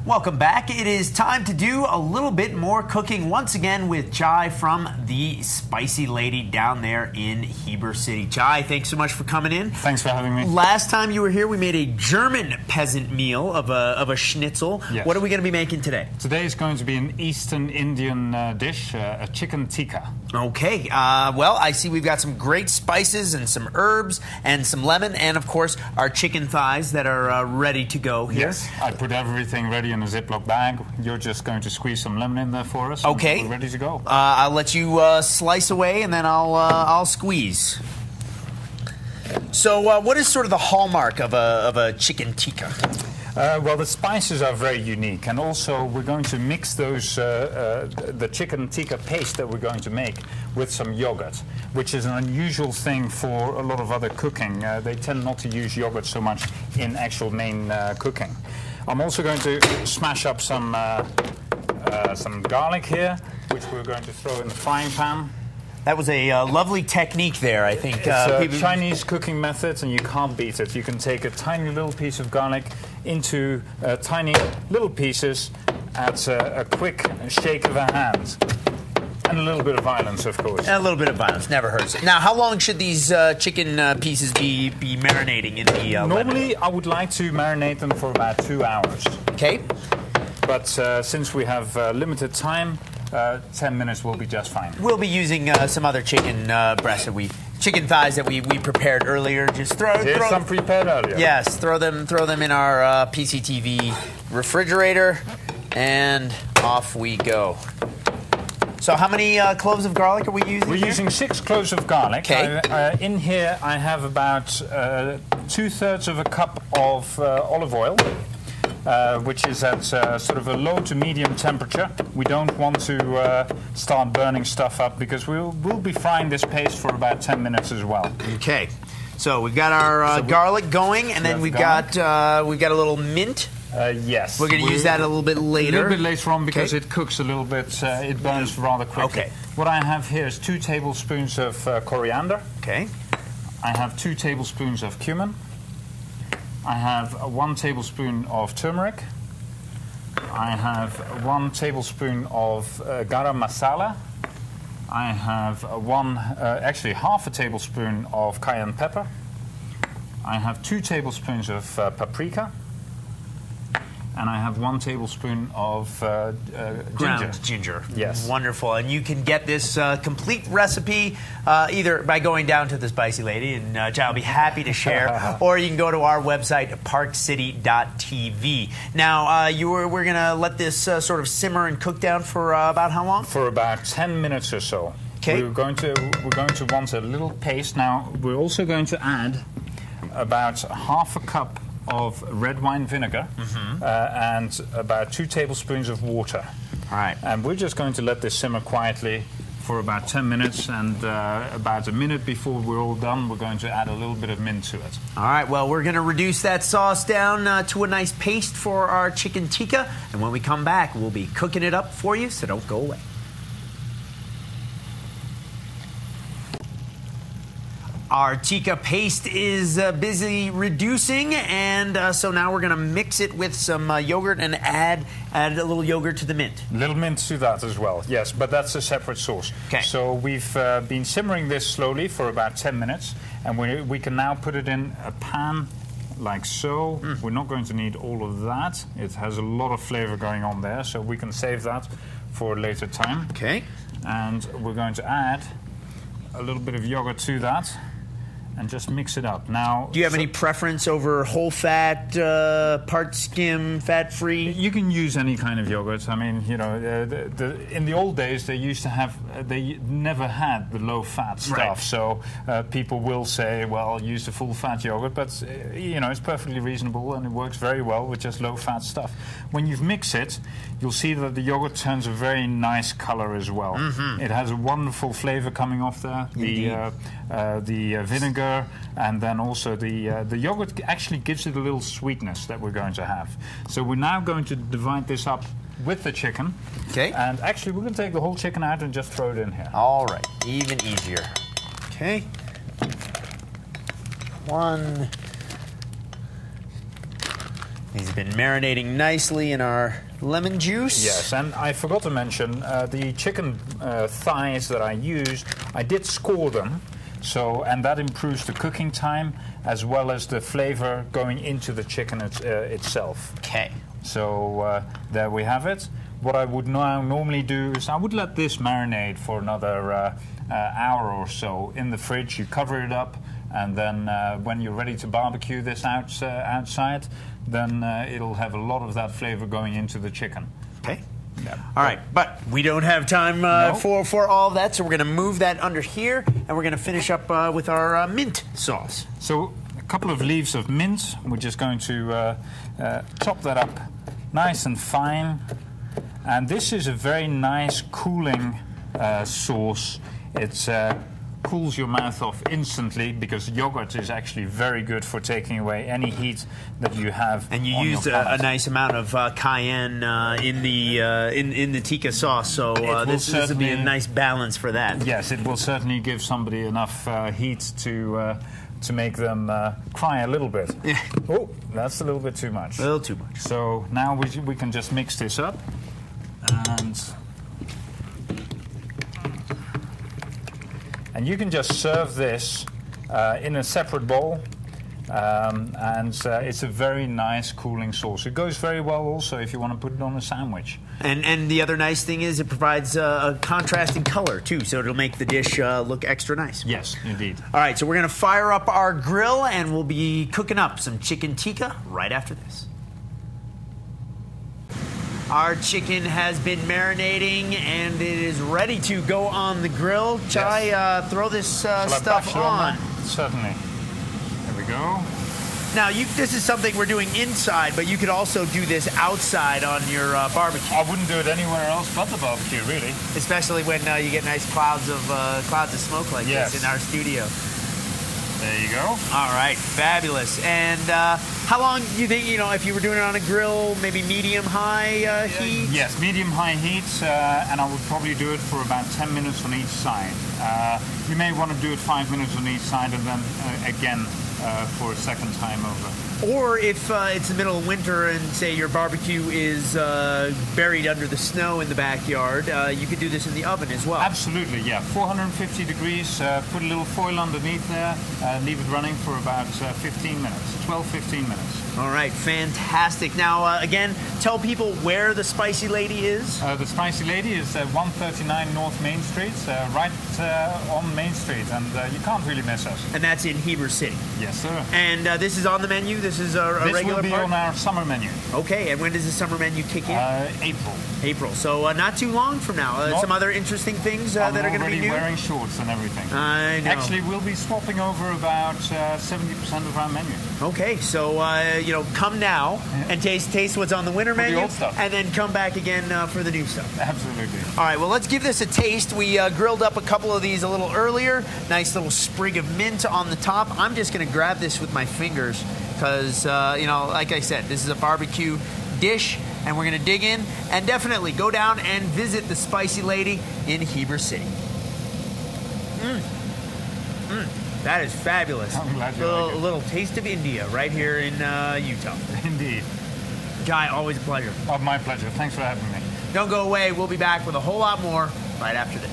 Welcome back. It is time to do a little bit more cooking once again with Chai from the Spicy Lady down there in Heber City. Chai, thanks so much for coming in. Thanks for having me. Last time you were here, we made a German peasant meal of a schnitzel. Yes. What are we going to be making today? Today is going to be an Eastern Indian dish, a chicken tikka. Okay. Well, I see we've got some great spices and some herbs and some lemon and, of course, our chicken thighs that are ready to go here. Yes. I put everything ready in a Ziploc bag. You're just going to squeeze some lemon in there for us. Okay. We're ready to go. I'll let you slice away, and then I'll squeeze. So, what is sort of the hallmark of a chicken tikka? Well, the spices are very unique, and also we're going to mix those the chicken tikka paste that we're going to make with some yogurt, which is an unusual thing for a lot of other cooking. They tend not to use yogurt so much in actual main cooking. I'm also going to smash up some garlic here, which we're going to throw in the frying pan. That was a lovely technique there, I think. It's a Chinese cooking method, and you can't beat it. You can take a tiny little piece of garlic into tiny little pieces at a quick shake of a hand. And a little bit of violence, of course. And a little bit of violence, never hurts. Now, how long should these chicken pieces be marinating in the Normally, lemon? I would like to marinate them for about 2 hours. Okay. But since we have limited time, 10 minutes will be just fine. We'll be using some other chicken breasts chicken thighs that we prepared earlier. Just throw some prepared earlier. Yes, throw them in our PCTV refrigerator, and off we go. So how many cloves of garlic are we using? We're using 6 cloves of garlic. Okay. In here I have about 2/3 of a cup of olive oil, which is at sort of a low to medium temperature. We don't want to start burning stuff up because we'll be frying this paste for about 10 minutes as well. Okay. So we've got our garlic going, and then we've got a little mint. Yes. We're going to use that a little bit later. A little bit later on because it cooks a little bit, it burns rather quickly. Okay. What I have here is 2 tablespoons of coriander. Okay. I have 2 tablespoons of cumin. I have 1 tablespoon of turmeric. I have 1 tablespoon of garam masala. I have actually half a tablespoon of cayenne pepper. I have 2 tablespoons of paprika. And I have 1 tablespoon of ginger. Ginger. Yes. Wonderful. And you can get this complete recipe either by going down to the Spicy Lady, and Jai will be happy to share, or you can go to our website, parkcity.tv. Now, we're going to let this sort of simmer and cook down for about how long? For about 10 minutes or so. Okay. We're going to want a little paste. Now, we're also going to add about half a cup of red wine vinegar and about 2 tablespoons of water. All right. And we're just going to let this simmer quietly for about 10 minutes, and about a minute before we're all done, we're going to add a little bit of mint to it. All right, well, we're going to reduce that sauce down to a nice paste for our chicken tikka, and when we come back, we'll be cooking it up for you, so don't go away. Our tikka paste is busy reducing, and so now we're going to mix it with some yogurt and add a little yogurt to the mint. Little mint to that as well, yes, but that's a separate sauce. Okay. So we've been simmering this slowly for about 10 minutes, and we can now put it in a pan like so. We're not going to need all of that. It has a lot of flavor going on there, so we can save that for a later time. Okay. And we're going to add a little bit of yogurt to that, and just mix it up. Now, do you have any preference over whole fat, part skim, fat free? You can use any kind of yogurt. I mean, you know, in the old days they used to have, they never had the low fat stuff. Right. So people will say, well, use the full fat yogurt, but you know, it's perfectly reasonable and it works very well with just low fat stuff. When you mix it, you'll see that the yogurt turns a very nice color as well. It has a wonderful flavor coming off there. The vinegar, and then also the yogurt actually gives it a little sweetness that we're going to have. So we're now going to divide this up with the chicken. Okay. And actually we're going to take the whole chicken out and just throw it in here. All right, even easier. Okay. 1, These have been marinating nicely in our lemon juice. Yes, and I forgot to mention the chicken thighs that I used. I did score them, and that improves the cooking time as well as the flavor going into the chicken itself. Okay. So there we have it. What I would now normally do is I would let this marinate for another hour or so in the fridge. You cover it up, and then when you're ready to barbecue this outside, then it'll have a lot of that flavor going into the chicken. Okay. Yeah. All right, but we don't have time for all of that, so we're going to move that under here, and we're going to finish up with our mint sauce. So a couple of leaves of mint. We're just going to chop that up nice and fine. And this is a very nice cooling sauce. It cools your mouth off instantly because yogurt is actually very good for taking away any heat that you have. And you used a nice amount of cayenne in the tikka sauce, so this will be a nice balance for that. Yes, it will certainly give somebody enough heat to make them cry a little bit. Yeah. Oh, that's a little bit too much. A little too much. So now we can just mix this up. And you can just serve this in a separate bowl, it's a very nice cooling sauce. It goes very well also if you want to put it on a sandwich. And the other nice thing is it provides a contrasting color too, so it'll make the dish look extra nice. Yes, indeed. All right, so we're going to fire up our grill and we'll be cooking up some chicken tikka right after this. Our chicken has been marinating and it is ready to go on the grill. Chai, yes. Throw this stuff on. Certainly. There we go. Now, this is something we're doing inside, but you could also do this outside on your barbecue. I wouldn't do it anywhere else but the barbecue, really. Especially when you get nice clouds of smoke like yes. this in our studio. There you go. All right, fabulous. And how long do you think, if you were doing it on a grill, maybe medium-high heat? Yes, medium-high heat, and I would probably do it for about 10 minutes on each side. You may want to do it 5 minutes on each side and then again for a second time over. Or if it's the middle of winter and, say, your barbecue is buried under the snow in the backyard, you could do this in the oven as well. Absolutely, yeah. 450 degrees, put a little foil underneath there, leave it running for about 15 minutes, 12-15 minutes. All right, fantastic. Now, again, tell people where the Spicy Lady is. The Spicy Lady is 139 North Main Street, right on Main Street, and you can't really miss us. And that's in Heber City. Yes, sir. And this is on the menu? This is a regular will be part? on our summer menu. Okay, and when does the summer menu kick in? April. April, so not too long from now. Some other interesting things that are going to be new? I'm already wearing shorts and everything. I know. Actually, we'll be swapping over about 70% of our menu. Okay, so come now and taste what's on the winter menu, the old stuff. And then come back again for the new stuff. Absolutely. All right, well, let's give this a taste. We grilled up a couple of these a little earlier. Nice little sprig of mint on the top. I'm just going to grab this with my fingers because, like I said, this is a barbecue dish, and we're going to dig in and definitely go down and visit the Spicy Lady in Heber City. That is fabulous. I'm glad you like it. A little taste of India right here in Utah. Indeed. Guy, always a pleasure. Oh, my pleasure. Thanks for having me. Don't go away. We'll be back with a whole lot more right after this.